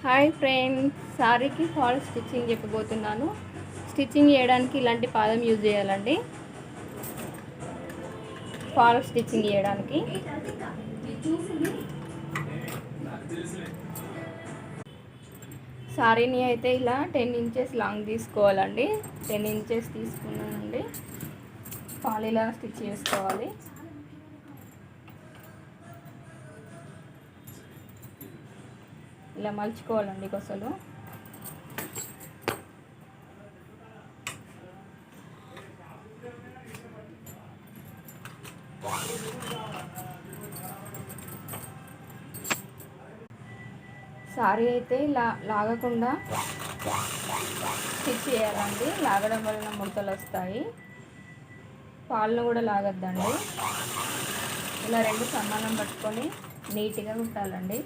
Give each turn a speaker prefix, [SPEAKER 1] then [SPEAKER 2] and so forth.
[SPEAKER 1] Hi friends, సారీకి fall stitching చెప్పబోతున్నాను. Stitching చేయడానికి ఇలాంటి పాదం యూజ్ చేయాలండి. ఫాల్ స్టిచ్చింగ్ చేయడానికి సారీని అయితే ఇలా 10 ఇంచెస్ లాంగ్ తీసుకోవాలండి. 10 ఇంచెస్ తీసుకున్నానండి. ఫాల్ ఇలా స్టిచ్ చేసుకోవాలి. ఇలా మలుచుకోవాలండి కొసలు. సారీ అయితే లాగకుండా స్టిచ్ చేయాలండి. లాగడం వలన ముడతలు వస్తాయి. పాలను కూడా లాగద్దండి. ఇలా రెండు సమానం పట్టుకొని నీట్గా కుట్టాలండి.